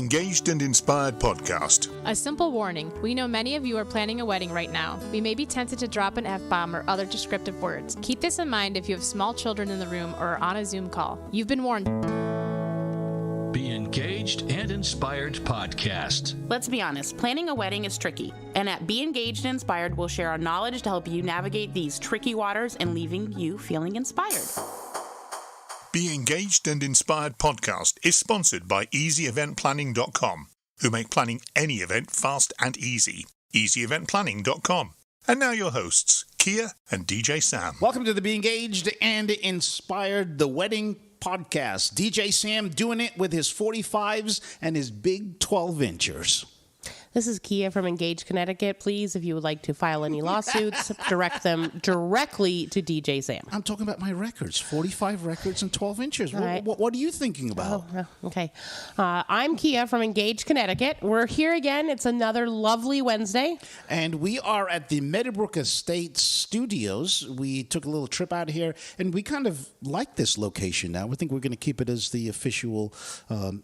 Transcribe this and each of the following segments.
Engaged and Inspired podcast. A simple warning. We know many of you are planning a wedding right now. We may be tempted to drop an F-bomb or other descriptive words. Keep this in mind if you have small children in the room or are on a Zoom call. You've been warned. Be Engaged and Inspired podcast. Let's be honest, planning a wedding is tricky. And at Be Engaged and Inspired, we'll share our knowledge to help you navigate these tricky waters and leaving you feeling inspired. Be Engaged and Inspired podcast is sponsored by EasyEventPlanning.com, who make planning any event fast and easy. EasyEventPlanning.com. And now your hosts, Kia and DJ Sam. Welcome to the Be Engaged and Inspired, the wedding podcast. DJ Sam doing it with his 45s and his big 12-inchers. This is Kia from Engage, Connecticut. Please, if you would like to file any lawsuits, direct them directly to DJ Sam. I'm talking about my records, 45 records and 12 inches. Right. What are you thinking about? Okay. I'm Kia from Engage, Connecticut. We're here again. It's another lovely Wednesday. And we are at the Meadowbrook Estates Studios. We took a little trip out here, and we kind of like this location now. We think we're going to keep it as the official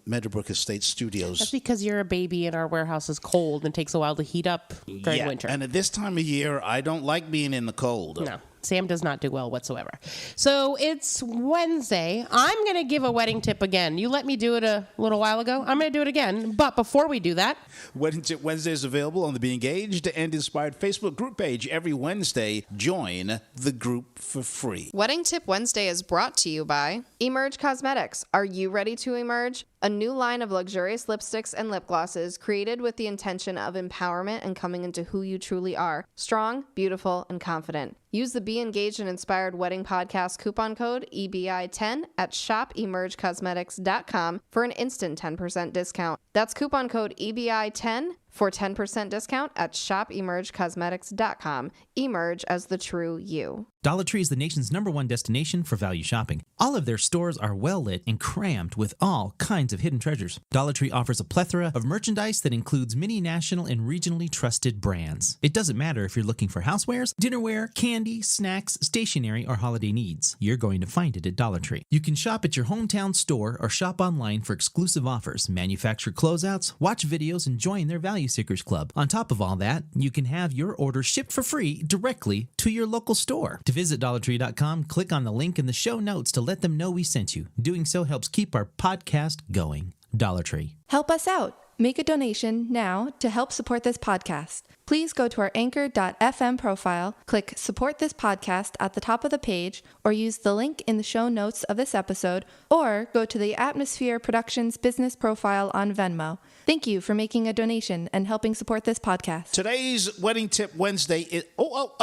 Meadowbrook Estates Studios. That's because you're a baby and our warehouse is cold and takes a while to heat up during winter. And at this time of year, I don't like being in the cold. No. Sam does not do well whatsoever. So it's Wednesday. I'm going to give a wedding tip again. You let me do it a little while ago. I'm going to do it again. But before we do that, Wedding Tip Wednesday is available on the Be Engaged and Inspired Facebook group page every Wednesday. Join the group for free. Wedding Tip Wednesday is brought to you by Emerge Cosmetics. Are you ready to emerge? A new line of luxurious lipsticks and lip glosses created with the intention of empowerment and coming into who you truly are. Strong, beautiful, and confident. Use the Be Engaged and Inspired Wedding Podcast coupon code EBI10 at shopemergecosmetics.com for an instant 10% discount. That's coupon code EBI10 for 10% discount at shopemergecosmetics.com. Emerge as the true you. Dollar Tree is the nation's #1 destination for value shopping. All of their stores are well lit and crammed with all kinds of hidden treasures. Dollar Tree offers a plethora of merchandise that includes many national and regionally trusted brands. It doesn't matter if you're looking for housewares, dinnerware, candy, snacks, stationery, or holiday needs. You're going to find it at Dollar Tree. You can shop at your hometown store or shop online for exclusive offers, manufacturer closeouts, watch videos, and join their Value Seekers Club. On top of all that, you can have your order shipped for free directly to your local store. To visit DollarTree.com, click on the link in the show notes to let them know we sent you. Doing so helps keep our podcast going. Dollar Tree. Help us out. Make a donation now to help support this podcast. Please go to our anchor.fm profile, click Support This Podcast at the top of the page, or use the link in the show notes of this episode, or go to the Atmosphere Productions business profile on Venmo. Thank you for making a donation and helping support this podcast. Today's Wedding Tip Wednesday is... oh,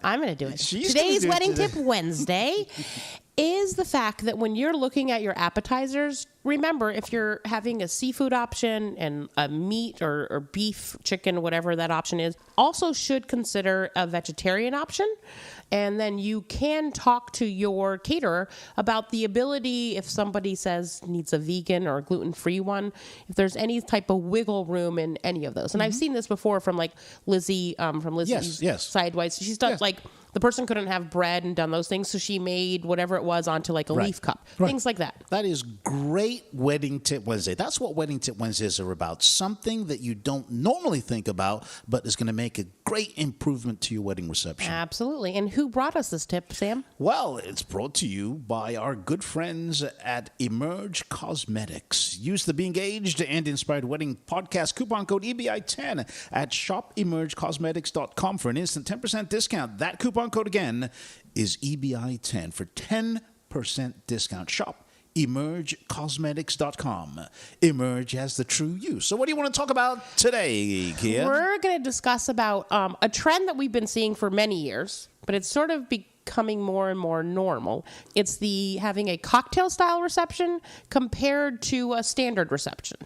I'm going to do it. Today's Wedding Tip Wednesday is the fact that when you're looking at your appetizers, remember, if you're having a seafood option and a meat or beef, chicken, whatever that option is, also should consider a vegetarian option. And then you can talk to your caterer about the ability, if somebody says needs a vegan or a gluten-free one, if there's any type of wiggle room in any of those. And I've seen this before from like Lizzie, from Lizzie's Sideways. She's done like... The person couldn't have bread and done those things, so she made whatever it was onto like a leaf cup. Things like that. That is great Wedding Tip Wednesday. That's what Wedding Tip Wednesdays are about. Something that you don't normally think about, but is going to make a great improvement to your wedding reception. Absolutely. And who brought us this tip, Sam? Well, it's brought to you by our good friends at Emerge Cosmetics. Use the Be Engaged and Inspired Wedding Podcast coupon code EBI10 at shopemergecosmetics.com for an instant 10% discount. That coupon code again is EBI10 for 10% discount. Shop emergecosmetics.com. Emerge as the true you. So what do you want to talk about today, Kia? We're going to discuss about a trend that we've been seeing for many years, but it's sort of becoming more and more normal. It's the having a cocktail style reception compared to a standard reception.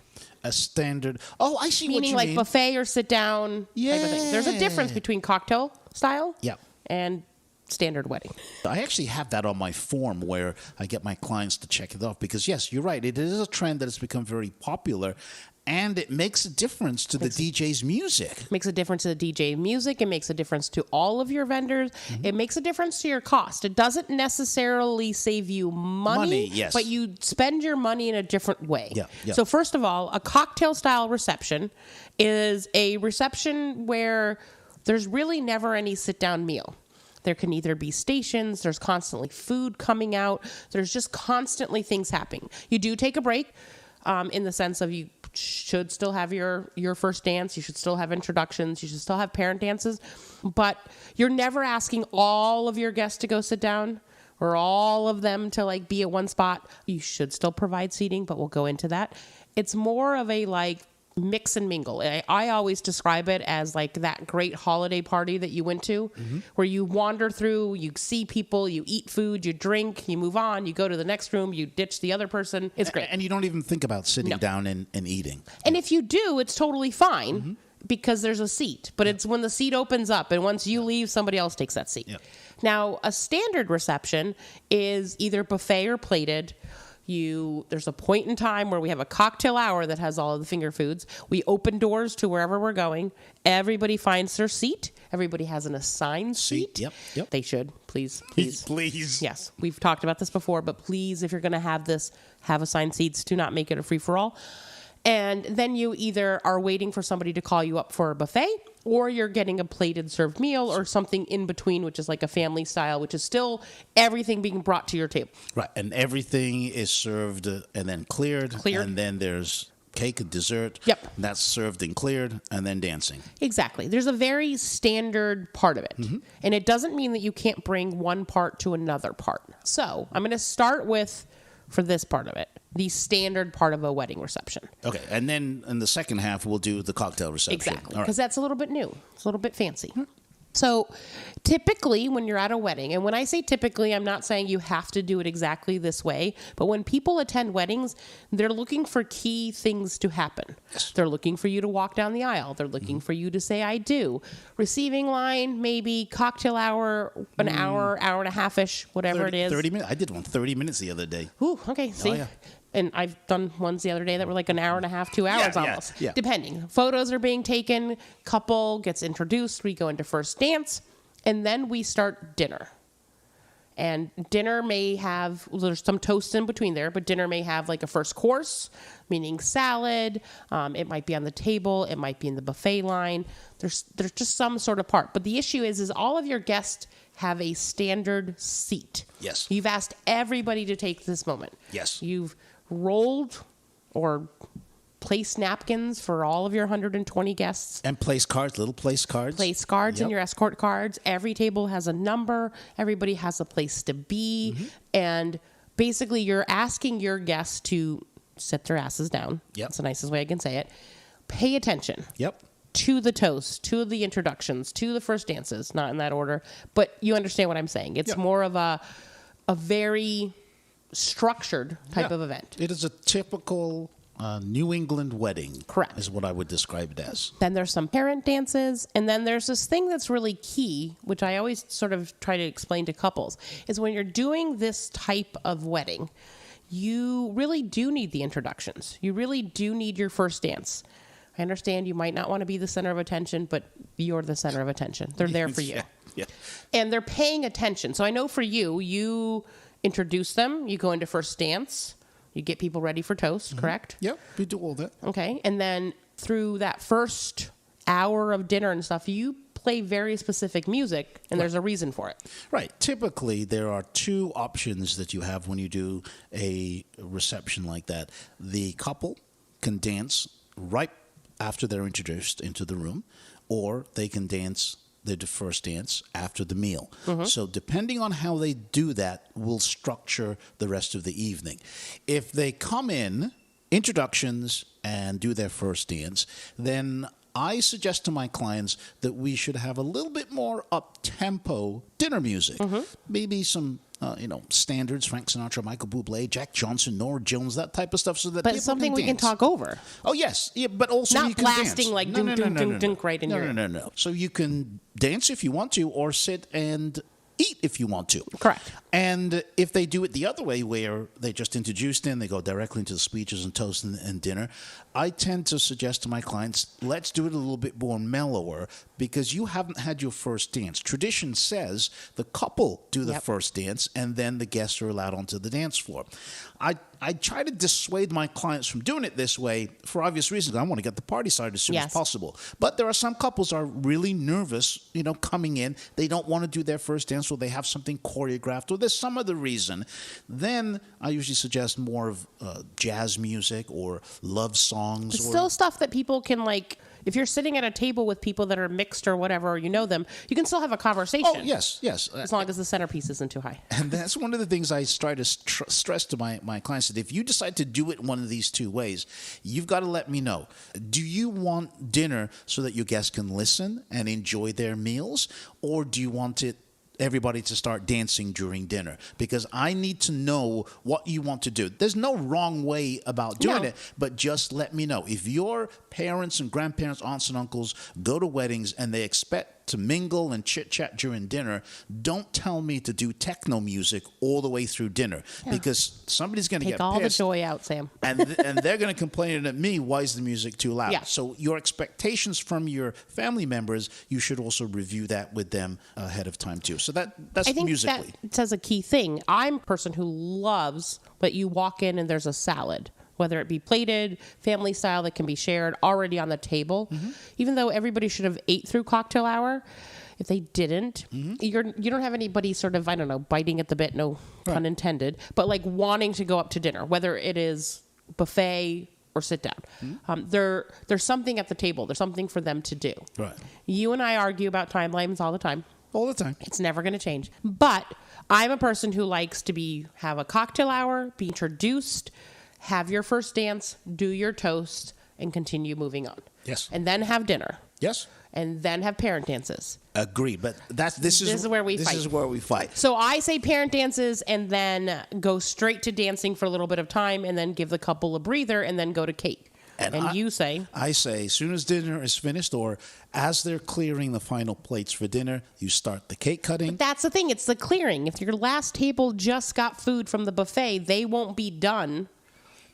A standard... Oh, I see what you mean. Meaning like buffet or sit down type of thing. There's a difference between cocktail style and standard wedding. I actually have that on my form where I get my clients to check it off because, yes, you're right. It is a trend that has become very popular. And it makes a difference to the DJ's music. Makes a difference to the DJ music. It makes a difference to all of your vendors. Mm-hmm. It makes a difference to your cost. It doesn't necessarily save you money, yes. but you spend your money in a different way. Yeah. So first of all, a cocktail-style reception is a reception where there's really never any sit-down meal. There can either be stations, there's constantly food coming out, there's just constantly things happening. You do take a break in the sense of you should still have your first dance, you should still have introductions, you should still have parent dances, but you're never asking all of your guests to go sit down or all of them to like be at one spot. You should still provide seating, but we'll go into that. It's more of a like mix and mingle. I always describe it as like that great holiday party that you went to where you wander through, you see people, you eat food, you drink, you move on, you go to the next room, you ditch the other person. It's great. And you don't even think about sitting down and eating. And if you do, it's totally fine because there's a seat. But it's when the seat opens up and once you leave, somebody else takes that seat. Now, a standard reception is either buffet or plated. There's a point in time where we have a cocktail hour that has all of the finger foods. We open doors to wherever we're going. Everybody finds their seat. Everybody has an assigned seat. Yep. They should. Please. Please. Yes. We've talked about this before, but please, if you're going to have this, have assigned seats. Do not make it a free-for-all. And then you either are waiting for somebody to call you up for a buffet, or you're getting a plated served meal or something in between, which is like a family style, which is still everything being brought to your table. Right. And everything is served and then cleared. And then there's cake and dessert. Yep. And that's served and cleared and then dancing. Exactly. There's a very standard part of it. And it doesn't mean that you can't bring one part to another part. So I'm going to start with, for this part of it, the standard part of a wedding reception. Okay, and then in the second half, we'll do the cocktail reception. Exactly, because that's a little bit new. It's a little bit fancy. So typically when you're at a wedding, and when I say typically, I'm not saying you have to do it exactly this way, but when people attend weddings, they're looking for key things to happen. Yes. They're looking for you to walk down the aisle. They're looking for you to say, I do. Receiving line, maybe cocktail hour, an hour, hour and a half-ish, whatever it is. 30 minutes. I did one 30 minutes the other day. Ooh, okay, see? Oh, yeah. And I've done ones the other day that were like an hour and a half, 2 hours almost. Yeah. Depending. Photos are being taken, couple gets introduced, we go into first dance, and then we start dinner. And dinner may have, there's some toast in between there, but dinner may have like a first course, meaning salad. It might be on the table. It might be in the buffet line. There's just some sort of part. But the issue is all of your guests have a standard seat. Yes. You've asked everybody to take this moment. Yes. You've rolled or placed napkins for all of your 120 guests. And place cards, little place cards. Place cards and your escort cards. Every table has a number. Everybody has a place to be. And basically you're asking your guests to sit their asses down. That's the nicest way I can say it. Pay attention. To the toast, to the introductions, to the first dances, not in that order, but you understand what I'm saying. It's more of a very structured type of event. It is a typical New England wedding. Correct. Is what I would describe it as. Then there's some parent dances, and then there's this thing that's really key, which I always sort of try to explain to couples, is when you're doing this type of wedding, you really do need the introductions. You really do need your first dance. I understand you might not want to be the center of attention, but you're the center of attention. They're there for you. And they're paying attention. So I know for you, you introduce them, you go into first dance, you get people ready for toast, correct? Yep, we do all that. Okay, and then through that first hour of dinner and stuff, you play very specific music, and there's a reason for it. Right. Typically, there are two options that you have when you do a reception like that. The couple can dance right after they're introduced into the room, or they can dance their first dance after the meal. So depending on how they do that will structure the rest of the evening. If they come in, introductions, and do their first dance, then I suggest to my clients that we should have a little bit more up-tempo dinner music. Maybe some standards, Frank Sinatra, Michael Bublé, Jack Johnson, Norah Jones, that type of stuff, so that but people something can we can talk over. Oh, yes. Yeah, but also not you can blasting dance. like dunk right in your... No. So you can dance if you want to, or sit and eat if you want to. Correct. And if they do it the other way, where they just introduced in, they go directly into the speeches and toast and dinner, I tend to suggest to my clients, let's do it a little bit more mellower because you haven't had your first dance. Tradition says the couple do the first dance and then the guests are allowed onto the dance floor. I try to dissuade my clients from doing it this way for obvious reasons. I want to get the party started as soon as possible. But there are some couples are really nervous, coming in. They don't want to do their first dance, or they have something choreographed, or there's some other reason. Then I usually suggest more of jazz music or love songs. It's still stuff that people can if you're sitting at a table with people that are mixed or whatever, or you know them, you can still have a conversation. Oh, yes. As long as the centerpiece isn't too high. And that's one of the things I try to stress to my clients, that if you decide to do it one of these two ways, you've got to let me know. Do you want dinner so that your guests can listen and enjoy their meals, or do you want everybody to start dancing during dinner? Because I need to know what you want to do. There's no wrong way about doing it, but just let me know. If your parents and grandparents, aunts and uncles go to weddings and they expect to mingle and chit-chat during dinner, don't tell me to do techno music all the way through dinner, because somebody's going to get pissed. Take all the joy out, Sam. and they're going to complain at me, why is the music too loud? Yeah. So your expectations from your family members, you should also review that with them ahead of time too. So that's I think musically. That says a key thing. I'm a person who loves that you walk in and there's a salad, whether it be plated, family style, that can be shared already on the table. Mm-hmm. Even though everybody should have ate through cocktail hour, if they didn't, you don't have anybody sort of, biting at the bit, no pun intended, but wanting to go up to dinner, whether it is buffet or sit down. Mm-hmm. There's something at the table. There's something for them to do. Right. You and I argue about timelines all the time. All the time. It's never going to change. But I'm a person who likes to have a cocktail hour, be introduced, have your first dance, do your toast, and continue moving on. Yes. And then have dinner. Yes. And then have parent dances. Agree, but this is where we fight. This is where we fight. So I say parent dances and then go straight to dancing for a little bit of time and then give the couple a breather and then go to cake. And you say? I say, as soon as dinner is finished, or as they're clearing the final plates for dinner, you start the cake cutting. But that's the thing. It's the clearing. If your last table just got food from the buffet, they won't be done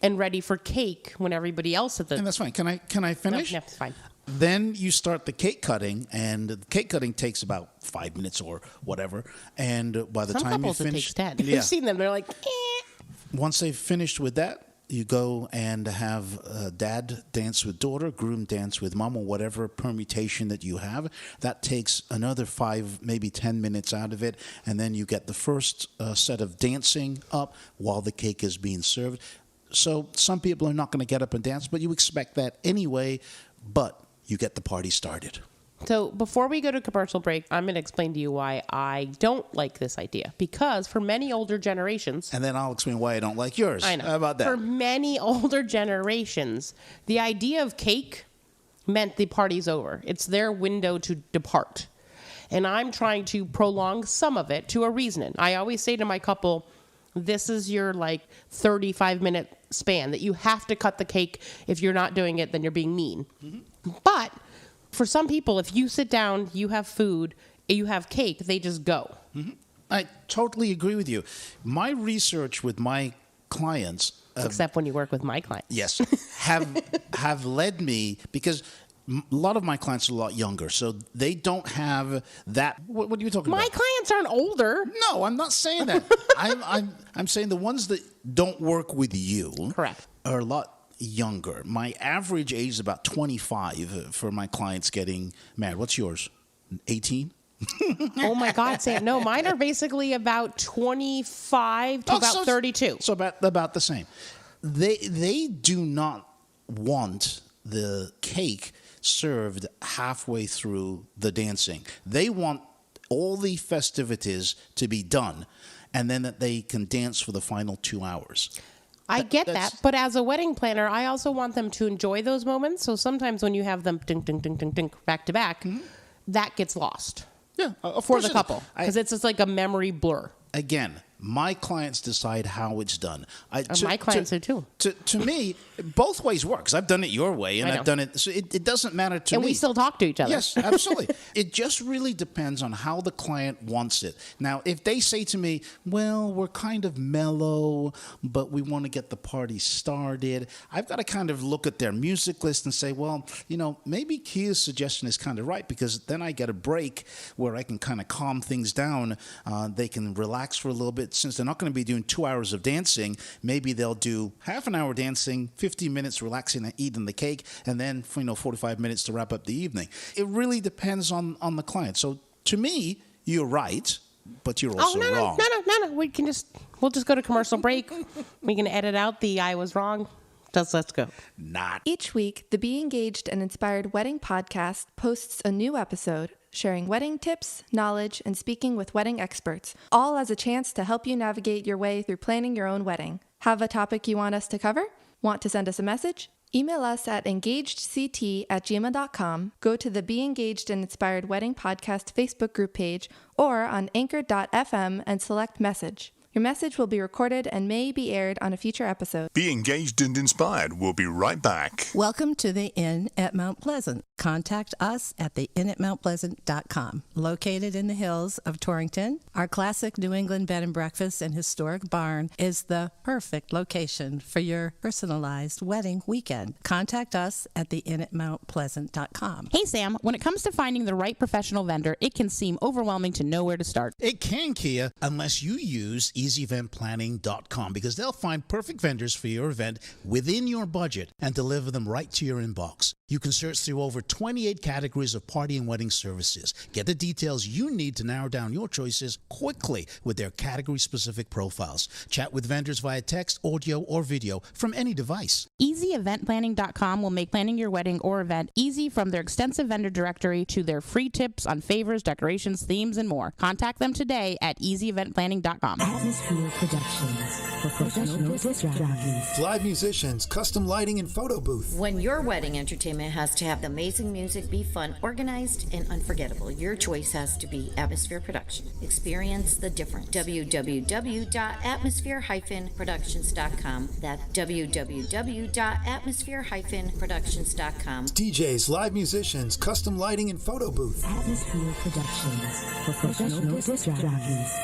and ready for cake when everybody else at the... And that's fine. Can I finish? No, it's fine. Then you start the cake cutting, and the cake cutting takes about 5 minutes or whatever. And by the time you finish... Some couples, it takes 10. You've seen them. They're like, Once they've finished with that, you go and have dad dance with daughter, groom dance with mom, or whatever permutation that you have. That takes another 5, maybe 10 minutes out of it. And then you get the first set of dancing up while the cake is being served. So some people are not going to get up and dance, but you expect that anyway, but you get the party started. So before we go to commercial break, I'm going to explain to you why I don't like this idea. Because for many older generations... And then I'll explain why I don't like yours. I know. How about that? For many older generations, the idea of cake meant the party's over. It's their window to depart. And I'm trying to prolong some of it to a reason. I always say to my couple, this is your 35-minute span that you have to cut the cake. If you're not doing it, then you're being mean. Mm-hmm. But... for some people, if you sit down, you have food, you have cake, they just go. Mm-hmm. I totally agree with you. My research with my clients... except when you work with my clients. Yes. have led me... because a lot of my clients are a lot younger, so they don't have that... What are you talking about? My clients aren't older. No, I'm not saying that. I'm saying the ones that don't work with you... Correct. ...are a lot younger. My average age is about 25 for my clients getting married. What's yours? 18? Oh my God, Sam. No, mine are basically about 25 to about 32. So about the same. They do not want the cake served halfway through the dancing. They want all the festivities to be done, and then that they can dance for the final 2 hours. I get that, but as a wedding planner, I also want them to enjoy those moments. So sometimes when you have them ding, ding, ding, ding, ding, back to back, that gets lost. Yeah, of for the couple, because it's just like a memory blur. Again, My clients decide how it's done. My clients do too. To me, both ways works. I've done it your way, and I've done it. So it doesn't matter to me. And we still talk to each other. Yes, absolutely. It just really depends on how the client wants it. Now, if they say to me, well, we're kind of mellow, but we want to get the party started, I've got to kind of look at their music list and say, well, maybe Kia's suggestion is kind of right, because then I get a break where I can kind of calm things down. They can relax for a little bit. Since they're not going to be doing 2 hours of dancing, maybe they'll do half an hour dancing, 15 minutes relaxing and eating the cake, and then 45 minutes to wrap up the evening. It really depends on the client. So to me, you're right, but you're also wrong. No. We'll just go to commercial break. We can edit out the I was wrong. Let's go. Not. Each week, the Be Engaged and Inspired Wedding podcast posts a new episode sharing wedding tips, knowledge, and speaking with wedding experts, all as a chance to help you navigate your way through planning your own wedding. Have a topic you want us to cover? Want to send us a message? Email us at engagedct@gmail.com, go to the Be Engaged and Inspired Wedding Podcast Facebook group page, or on anchor.fm and select message. Your message will be recorded and may be aired on a future episode. Be Engaged and Inspired. We'll be right back. Welcome to the Inn at Mount Pleasant. Contact us at theinnatmountpleasant.com. Located in the hills of Torrington, our classic New England bed and breakfast and historic barn is the perfect location for your personalized wedding weekend. Contact us at theinnatmountpleasant.com. Hey, Sam, when it comes to finding the right professional vendor, it can seem overwhelming to know where to start. It can, Kia, unless you use easyeventplanning.com, because they'll find perfect vendors for your event within your budget and deliver them right to your inbox. You can search through over 28 categories of party and wedding services. Get the details you need to narrow down your choices quickly with their category-specific profiles. Chat with vendors via text, audio, or video from any device. EasyEventPlanning.com will make planning your wedding or event easy, from their extensive vendor directory to their free tips on favors, decorations, themes, and more. Contact them today at EasyEventPlanning.com. Atmosphere Productions, professional disc jockeys, live musicians, custom lighting, and photo booth. When your wedding entertainment has to have the amazing music be fun, organized, and unforgettable, your choice has to be Atmosphere Production. Experience the difference. www.atmosphere-productions.com. That's www.atmosphere-productions.com. DJs, live musicians, custom lighting, and photo booth. Atmosphere Productions, professional disc jockeys.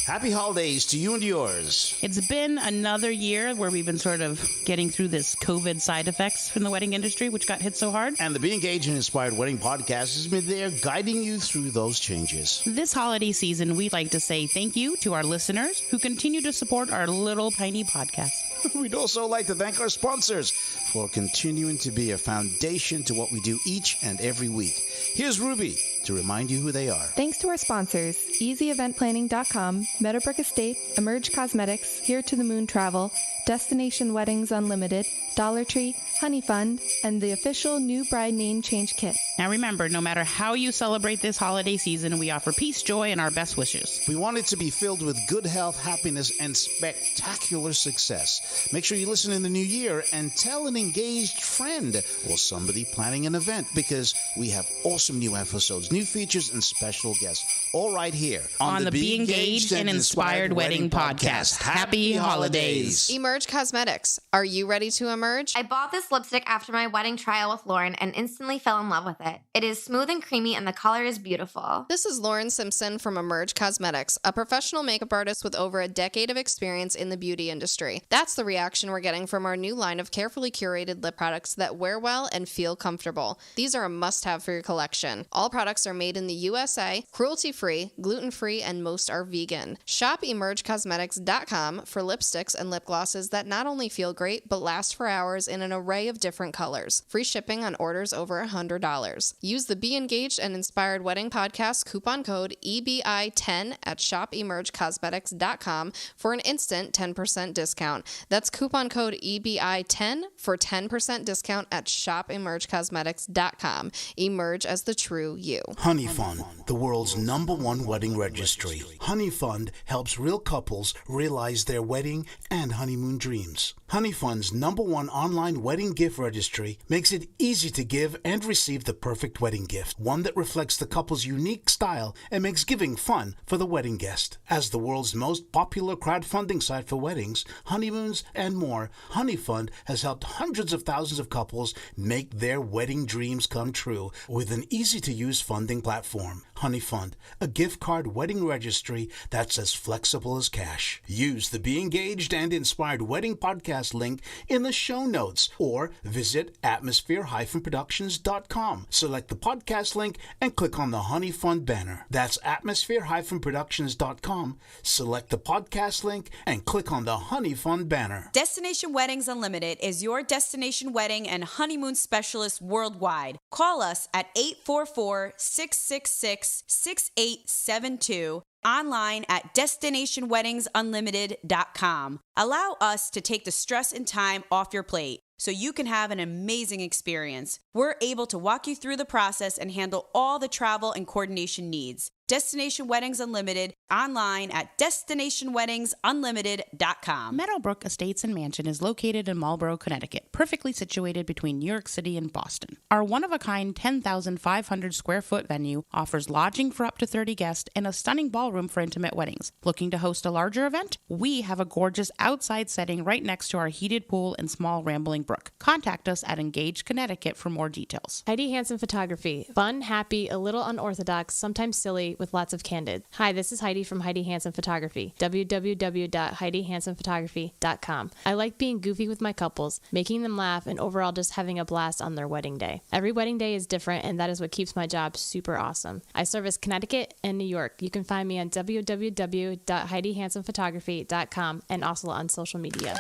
Happy holidays to you and yours. It's been another year where we've been sort of getting through this COVID side effects from the wedding industry, which got hit so hard. And the Be Engaged and Inspired Wedding Podcast has been there guiding you through those changes. This holiday season, we'd like to say thank you to our listeners who continue to support our little tiny podcast. We'd also like to thank our sponsors for continuing to be a foundation to what we do each and every week. Here's Ruby to remind you who they are. Thanks to our sponsors, EasyEventPlanning.com, Meadowbrook Estate, Emerge Cosmetics, Here to the Moon Travel, Destination Weddings Unlimited, Dollar Tree, Honey Fund, and the official new bride name change kit. Now remember, no matter how you celebrate this holiday season, we offer peace, joy, and our best wishes. We want it to be filled with good health, happiness, and spectacular success. Make sure you listen in the new year and tell an engaged friend or somebody planning an event, because we have awesome new episodes, new features, and special guests, all right here on the Be Engaged and Inspired Wedding Podcast. Happy holidays. Emerge Cosmetics. Are you ready to emerge? I bought this lipstick after my wedding trial with Lauren and instantly fell in love with it. It is smooth and creamy, and the color is beautiful. This is Lauren Simpson from Emerge Cosmetics, a professional makeup artist with over a decade of experience in the beauty industry. That's the reaction we're getting from our new line of carefully curated lip products that wear well and feel comfortable. These are a must-have for your collection. All products are made in the USA, cruelty-free, gluten-free, and most are vegan. Shop emergecosmetics.com for lipsticks and lip glosses that not only feel great, but last for hours in an array of different colors. Free shipping on orders over $100. Use the Be Engaged and Inspired Wedding Podcast coupon code EBI10 at shopemergecosmetics.com for an instant 10% discount. That's coupon code EBI10 for 10% discount at shopemergecosmetics.com. Emerge as the true you. Honey Fund, the world's #1 wedding registry. Honey Fund helps real couples realize their wedding and honeymoon dreams. Honey Fund's #1 online wedding gift registry makes it easy to give and receive the perfect wedding gift, one that reflects the couple's unique style and makes giving fun for the wedding guest. As the world's most popular crowdfunding site for weddings, honeymoons, and more, Honey Fund has helped hundreds of thousands of couples make their wedding dreams come true with an easy-to-use funding platform. Honey Fund, a gift card wedding registry that's as flexible as cash. Use the Be Engaged and Inspired Wedding Podcast link in the show notes or visit atmosphere-productions.com. Select the podcast link and click on the Honey Fund banner. That's atmosphere-productions.com. Select the podcast link and click on the Honey Fund banner. Destination Weddings Unlimited is your destination wedding and honeymoon specialist worldwide. Call us at 844-666-6872. Online at destinationweddingsunlimited.com. Allow us to take the stress and time off your plate so you can have an amazing experience. We're able to walk you through the process and handle all the travel and coordination needs. Destination Weddings Unlimited, online at destinationweddingsunlimited.com. Meadowbrook Estates and Mansion is located in Marlborough, Connecticut, perfectly situated between New York City and Boston. Our one-of-a-kind 10,500 square foot venue offers lodging for up to 30 guests and a stunning ballroom for intimate weddings. Looking to host a larger event? We have a gorgeous outside setting right next to our heated pool and small rambling brook. Contact us at Engage Connecticut for more details. Heidi Hansen Photography. Fun, happy, a little unorthodox, sometimes silly, with lots of candid. Hi, this is Heidi from Heidi Hansen Photography. www.HeidiHansenPhotography.com. I like being goofy with my couples, making them laugh, and overall just having a blast on their wedding day. Every wedding day is different, and that is what keeps my job super awesome. I service Connecticut and New York. You can find me on www.HeidiHansenPhotography.com and also on social media.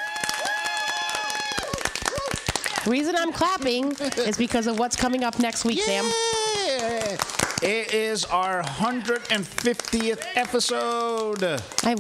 The reason I'm clapping is because of what's coming up next week, Sam. It is our 150th episode. I've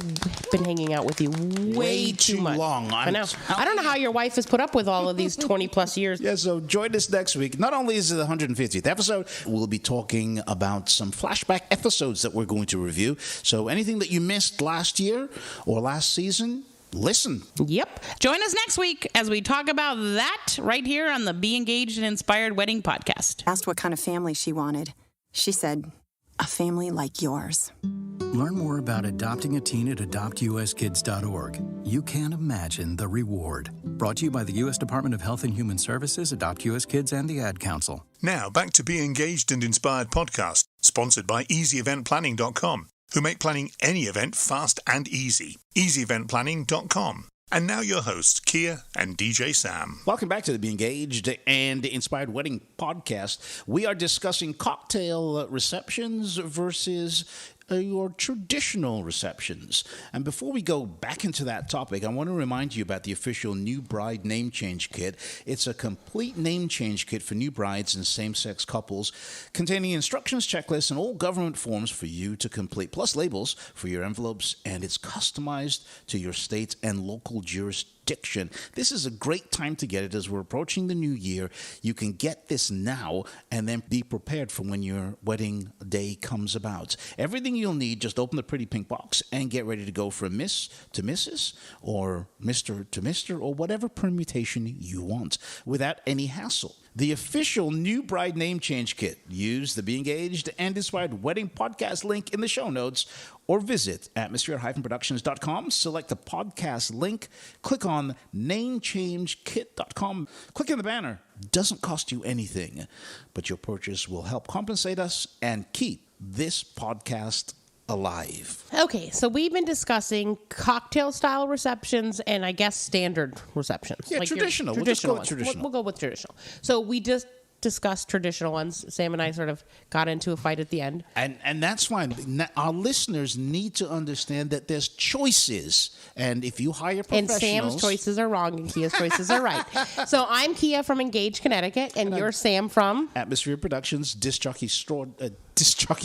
been hanging out with you way too much. Long. I know. I don't know how your wife has put up with all of these 20 plus years. Yeah, so join us next week. Not only is it the 150th episode, we'll be talking about some flashback episodes that we're going to review. So anything that you missed last year or last season, listen. Yep. Join us next week as we talk about that right here on the Be Engaged and Inspired Wedding Podcast. Asked what kind of family she wanted. She said, a family like yours. Learn more about adopting a teen at adoptuskids.org. You can't imagine the reward. Brought to you by the U.S. Department of Health and Human Services, Adopt U.S. Kids, and the Ad Council. Now back to Be Engaged and Inspired podcast, sponsored by EasyEventPlanning.com, who make planning any event fast and easy. EasyEventPlanning.com. And now your hosts, Kia and DJ Sam. Welcome back to the Be Engaged and Inspired Wedding Podcast. We are discussing cocktail receptions versus your traditional receptions. And before we go back into that topic, I want to remind you about the official New Bride Name Change Kit. It's a complete name change kit for new brides and same-sex couples, containing instructions, checklists, and all government forms for you to complete, plus labels for your envelopes, and it's customized to your state and local jurisdiction. This is a great time to get it as we're approaching the new year. You can get this now and then be prepared for when your wedding day comes about. Everything you'll need, just open the pretty pink box and get ready to go from Miss to Mrs. or Mr. to Mr. or whatever permutation you want without any hassle. The official New Bride Name Change Kit. Use the Be Engaged and Inspired Wedding Podcast link in the show notes or visit atmosphere-productions.com. Select the podcast link. Click on namechangekit.com. Click in the banner. Doesn't cost you anything, but your purchase will help compensate us and keep this podcast alive. Okay, so we've been discussing cocktail-style receptions and I guess standard receptions. Yeah, like traditional. We'll just go with traditional. We'll go with traditional. So we just discussed traditional ones. Sam and I sort of got into a fight at the end. And that's fine. Our listeners need to understand that there's choices. And if you hire professionals... And Sam's choices are wrong and Kia's choices are right. So I'm Kia from Engage, Connecticut, and you're Sam from... Atmosphere Productions, disc jockey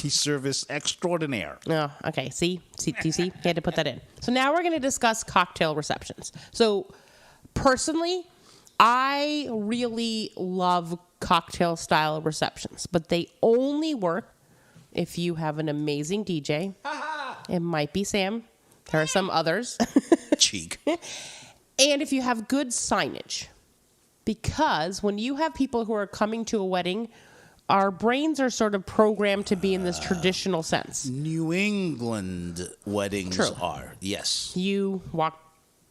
service extraordinaire. Oh, okay. See? Do you see? You had to put that in. So now we're going to discuss cocktail receptions. So personally, I really love cocktail style receptions, but they only work if you have an amazing DJ, it might be Sam. There are some others. Cheek. And if you have good signage. Because when you have people who are coming to a wedding, our brains are sort of programmed to be in this traditional sense. New England weddings are, yes. You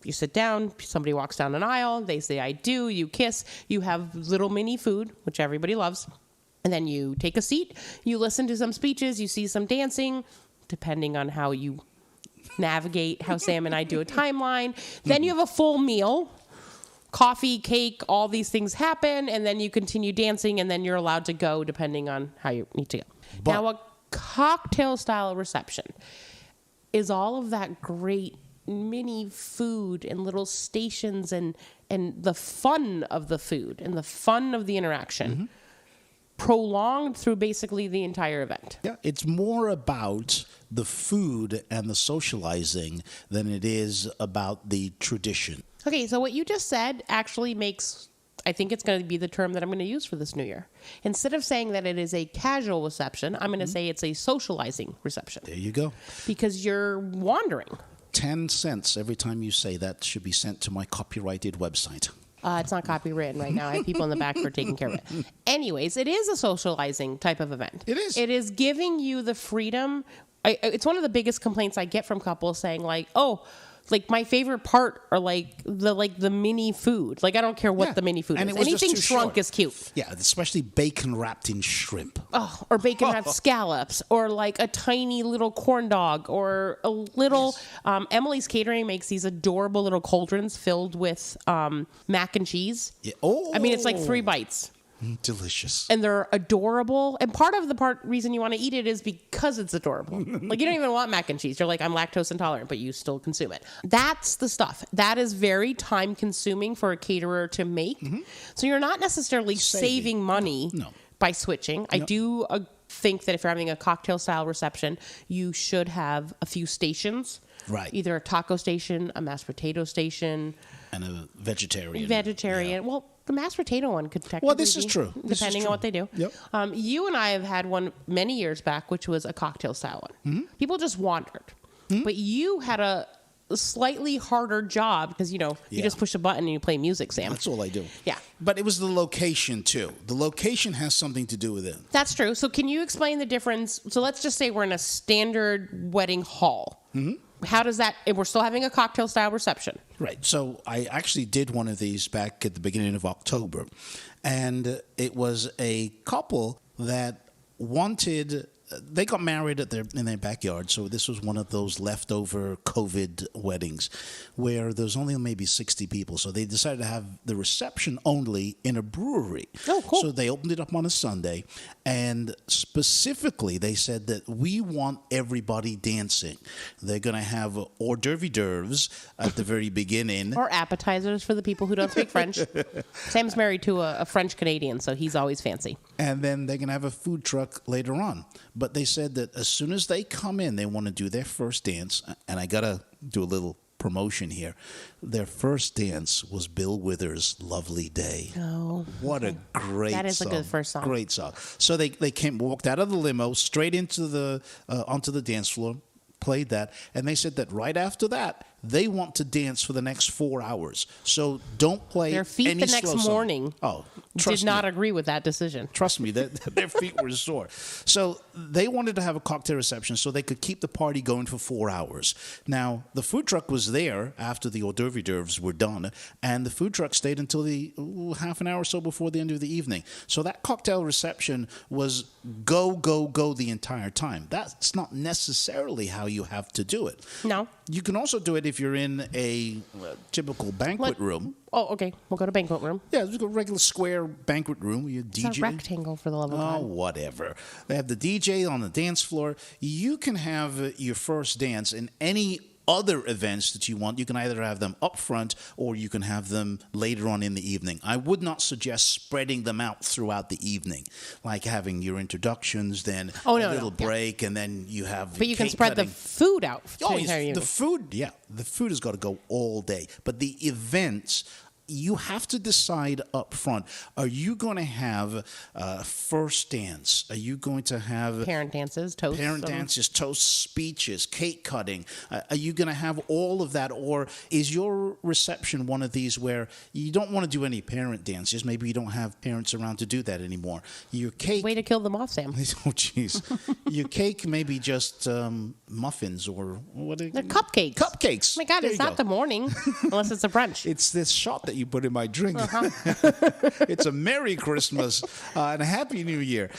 sit down, somebody walks down an aisle, they say, I do, you kiss, you have little mini food, which everybody loves, and then you take a seat, you listen to some speeches, you see some dancing, depending on how you navigate how Sam and I do a timeline. Then you have a full meal. Coffee, cake, all these things happen, and then you continue dancing, and then you're allowed to go depending on how you need to go. Now, a cocktail-style reception is all of that great mini food and little stations and the fun of the food and the fun of the interaction prolonged through basically the entire event. Yeah, it's more about the food and the socializing than it is about the tradition. Okay, so what you just said actually makes, I think it's going to be the term that I'm going to use for this new year. Instead of saying that it is a casual reception, I'm going to say it's a socializing reception. There you go. Because you're wandering. 10 cents every time you say that should be sent to my copyrighted website. It's not copywritten right now. I have people in the back who are taking care of it. Anyways, it is a socializing type of event. It is. It is giving you the freedom. It's one of the biggest complaints I get from couples saying like, oh, like my favorite part are like the mini food. Like I don't care what the mini food is. Anything shrunk is cute. Yeah, especially bacon wrapped in shrimp. Oh, or bacon wrapped scallops, or like a tiny little corn dog, or a little. Emily's Catering makes these adorable little cauldrons filled with mac and cheese. Yeah. Oh, I mean it's like 3 bites. Delicious. And they're adorable. And part of the reason you want to eat it is because it's adorable. Like you don't even want mac and cheese. You're like, I'm lactose intolerant, but you still consume it. That's the stuff. That is very time consuming for a caterer to make. So you're not necessarily saving money by switching. I do think that if you're having a cocktail style reception, you should have a few stations. Right. Either a taco station, a mashed potato station. And a vegetarian. Yeah. Well, the mashed potato one could technically Well, this is true. Depending on what they do. Yep. You and I have had one many years back, which was a cocktail style one. People just wandered. But you had a slightly harder job because, you just push a button and you play music, Sam. That's all I do. Yeah. But it was the location, too. The location has something to do with it. That's true. So can you explain the difference? So let's just say we're in a standard wedding hall. How does that, we're still having a cocktail style reception. Right. So I actually did one of these back at the beginning of October. And it was a couple that wanted, they got married in their backyard. So this was one of those leftover COVID weddings where there's only maybe 60 people. So they decided to have the reception only in a brewery. Oh, cool. So they opened it up on a Sunday. And specifically, they said that we want everybody dancing. They're going to have hors d'oeuvres at the very beginning. Or appetizers for the people who don't speak French. Sam's married to a French Canadian, so he's always fancy. And then they're going to have a food truck later on. But they said that as soon as they come in, they want to do their first dance. And I got to do a little promotion here. Their first dance was Bill Withers' Lovely Day. Oh. What a great song. That is a good first song. Great song. So they walked out of the limo straight into onto the dance floor, played that, and they said that right after that, they want to dance for the next 4 hours. So don't play their feet any the next slow song. Morning. Oh, did not agree with that decision. Trust me, their feet were sore. So they wanted to have a cocktail reception so they could keep the party going for 4 hours. Now, the food truck was there after the hors d'oeuvres were done, and the food truck stayed until the half an hour or so before the end of the evening. So that cocktail reception was go, go, go the entire time. That's not necessarily how you have to do it. No. You can also do it if you're in a typical banquet room. Oh, okay. We'll go to banquet room. Yeah, just a regular square banquet room. You DJ. It's a rectangle for the love of God. Oh, whatever. They have the DJ on the dance floor. You can have your first dance in any other events that you want. You can either have them up front or you can have them later on in the evening. I would not suggest spreading them out throughout the evening, like having your introductions, then a little break, and then you have. But you can spread the food out. Oh, yes, the food. Yeah, the food has got to go all day. But the events you have to decide up front, are you going to have first dance? Are you going to have parent dances, toasts? Parent dances, toasts, speeches, cake cutting. Are you going to have all of that? Or is your reception one of these where you don't want to do any parent dances? Maybe you don't have parents around to do that anymore. Your cake... Way to kill them off, Sam. Oh, jeez. Your cake may be just muffins or... They're cupcakes. Cupcakes. Oh, my God, it's not the morning unless it's a brunch. It's this shot that you put in my drink. Uh-huh. It's a Merry Christmas and a Happy New Year.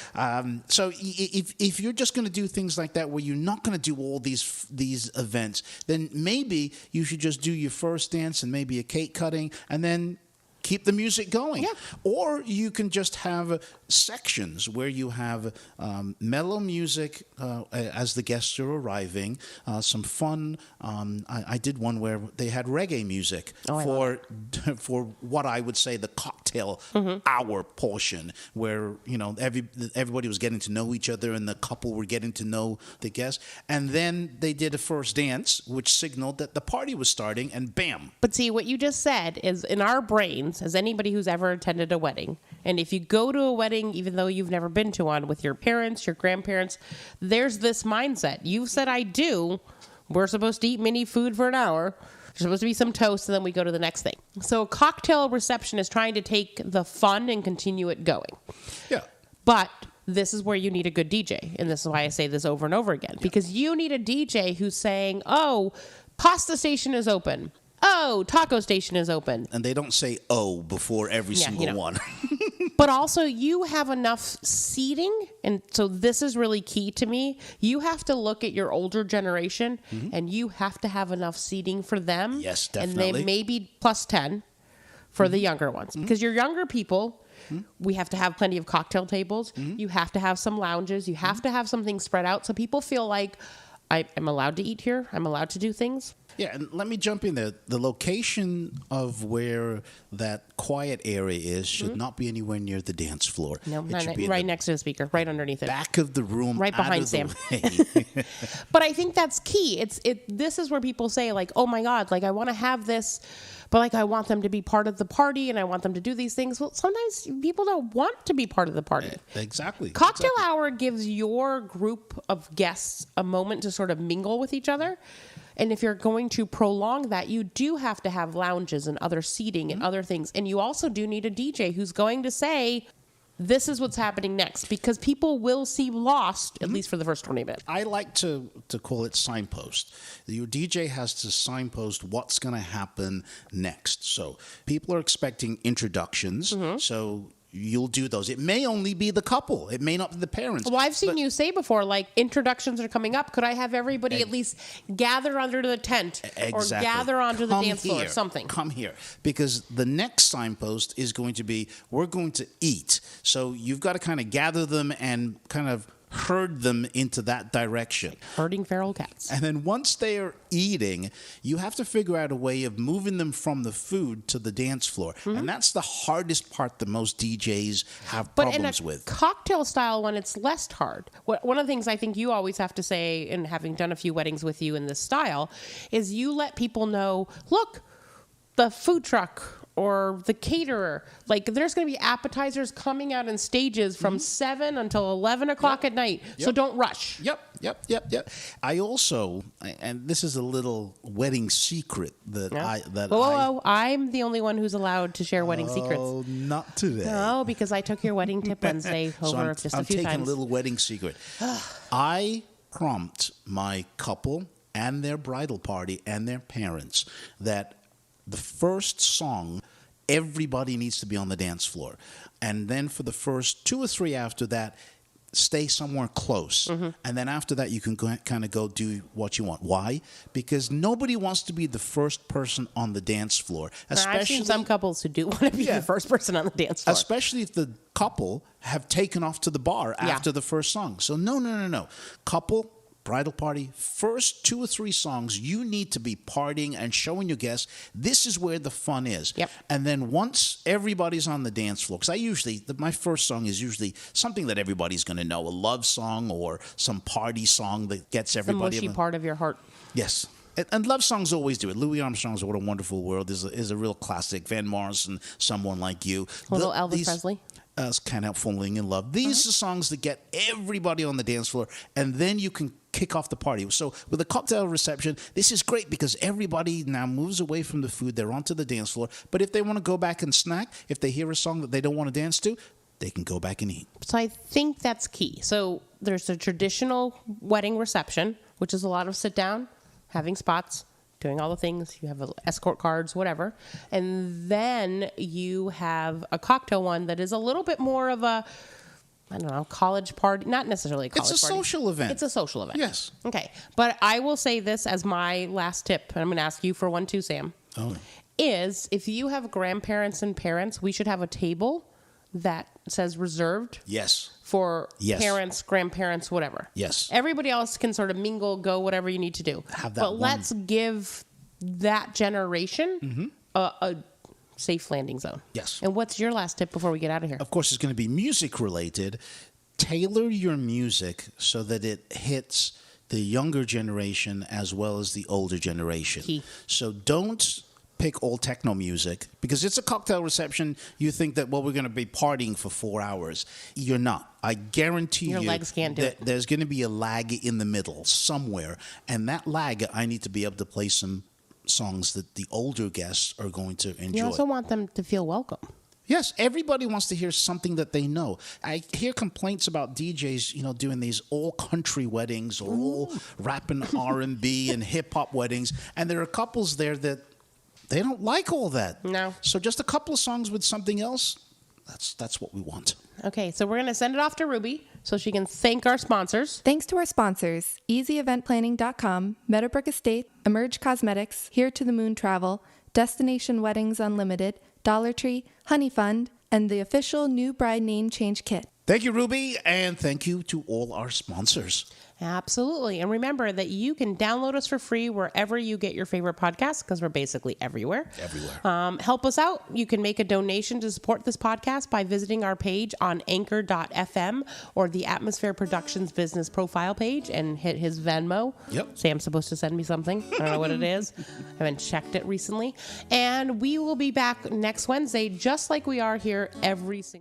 So if you're just going to do things like that where you're not going to do all these events, then maybe you should just do your first dance and maybe a cake cutting and then keep the music going. Yeah. Or you can just have sections where you have mellow music as the guests are arriving, some fun. I did one where they had reggae music for what I would say the cocktail hour portion, where everybody was getting to know each other and the couple were getting to know the guests. And then they did a first dance, which signaled that the party was starting, and bam. But see, what you just said is in our brains, as anybody who's ever attended a wedding, and if you go to a wedding, even though you've never been to one, with your parents, your grandparents, there's this mindset. You said I do. We're supposed to eat mini food for an hour. There's supposed to be some toast, and then we go to the next thing. So a cocktail reception is trying to take the fun and continue it going. Yeah. But this is where you need a good DJ. And this is why I say this over and over again. Because you need a DJ who's saying, oh, pasta station is open. Oh, taco station is open. And they don't say "oh" before every single one. But also, you have enough seating. And so this is really key to me. You have to look at your older generation, and you have to have enough seating for them. Yes, definitely. And they may be plus 10 for the younger ones. Because your younger people, we have to have plenty of cocktail tables. You have to have some lounges. You have to have something spread out so people feel like, I'm allowed to eat here. I'm allowed to do things. Yeah, and let me jump in there. The location of where that quiet area is should not be anywhere near the dance floor. No, right next to the speaker, right underneath it. Back of the room, right behind Sam. But I think that's key. This is where people say, like, oh my God, like I want to have this, but like I want them to be part of the party and I want them to do these things. Well, sometimes people don't want to be part of the party. Exactly. Cocktail hour gives your group of guests a moment to sort of mingle with each other. And if you're going to prolong that, you do have to have lounges and other seating and other things. And you also do need a DJ who's going to say, this is what's happening next, because people will seem lost, at least for the first 20 minutes. I like to call it signpost. Your DJ has to signpost what's going to happen next. So people are expecting introductions. So you'll do those. It may only be the couple. It may not be the parents. Well, I've seen you say before, like, introductions are coming up. Could I have everybody at least gather under the tent or gather onto the dance floor or something? Come here. Because the next signpost is going to be, we're going to eat. So you've got to kind of gather them and kind of herd them into that direction. Herding feral cats. And then once they are eating, you have to figure out a way of moving them from the food to the dance floor. And that's the hardest part that most DJs have problems with. Cocktail style one, it's less hard. One of the things I think you always have to say, and having done a few weddings with you in this style, is you let people know, look, the food truck or the caterer, like there's going to be appetizers coming out in stages from 7 until 11 o'clock at night. So don't rush. Yep. I also, and this is a little wedding secret Whoa, I'm the only one who's allowed to share wedding secrets. Oh, not today. No, because I took your wedding tip Wednesday over just a few times. I'm taking a little wedding secret. I prompt my couple and their bridal party and their parents that the first song, everybody needs to be on the dance floor. And then for the first 2 or 3 after that, stay somewhere close. And then after that, you can kind of go do what you want. Why? Because nobody wants to be the first person on the dance floor. I've seen some couples who do want to be the first person on the dance floor. Especially if the couple have taken off to the bar after the first song. So no. Couple, bridal party, first 2 or 3 songs, you need to be partying and showing your guests this is where the fun is. And then once everybody's on the dance floor, because my first song is usually something that everybody's going to know, a love song or some party song that gets everybody. The mushy part of your heart. Yes. And love songs always do it. Louis Armstrong's "What a Wonderful World" is a real classic. Van Morrison, "Someone Like You." Little Elvis Presley. Can't Help Falling in Love. These are songs that get everybody on the dance floor, and then you can kick off the party. So with a cocktail reception, this is great because everybody now moves away from the food. They're onto the dance floor. But if they want to go back and snack, if they hear a song that they don't want to dance to, they can go back and eat. So I think that's key. So there's a traditional wedding reception, which is a lot of sit down, having spots, doing all the things. You have escort cards, whatever. And then you have a cocktail one that is a little bit more of a, I don't know, college party. Not necessarily a college party. It's a social event. It's a social event. Yes. Okay. But I will say this as my last tip, and I'm going to ask you for one too, Sam, is if you have grandparents and parents, we should have a table that says reserved. Yes. For parents, grandparents, whatever. Yes. Everybody else can sort of mingle, go, whatever you need to do. But let's give that generation a safe landing zone. Yes. And what's your last tip before we get out of here? Of course, it's going to be music related. Tailor your music so that it hits the younger generation as well as the older generation. Key. So don't pick all techno music because it's a cocktail reception. You think that, well, we're going to be partying for 4 hours. You're not. I guarantee your legs can't do that it. There's going to be a lag in the middle somewhere. And that lag, I need to be able to play some songs that the older guests are going to enjoy. You also want them to feel welcome. Yes, everybody wants to hear something that they know. I hear complaints about DJs, doing these all country weddings or all rap and R&B and hip hop weddings, and there are couples there that they don't like all that. No. So just a couple of songs with something else, that's what we want. Okay, so we're going to send it off to Ruby so she can thank our sponsors. Thanks to our sponsors, EasyEventPlanning.com, Meadowbrook Estate, Emerge Cosmetics, Here to the Moon Travel, Destination Weddings Unlimited, Dollar Tree, Honey Fund, and the official new bride name change kit. Thank you, Ruby, and thank you to all our sponsors. Absolutely. And remember that you can download us for free wherever you get your favorite podcasts because we're basically everywhere. Help us out. You can make a donation to support this podcast by visiting our page on anchor.fm or the Atmosphere Productions business profile page and hit his Venmo. Yep. Sam's supposed to send me something. I don't know what it is. I haven't checked it recently. And we will be back next Wednesday just like we are here every single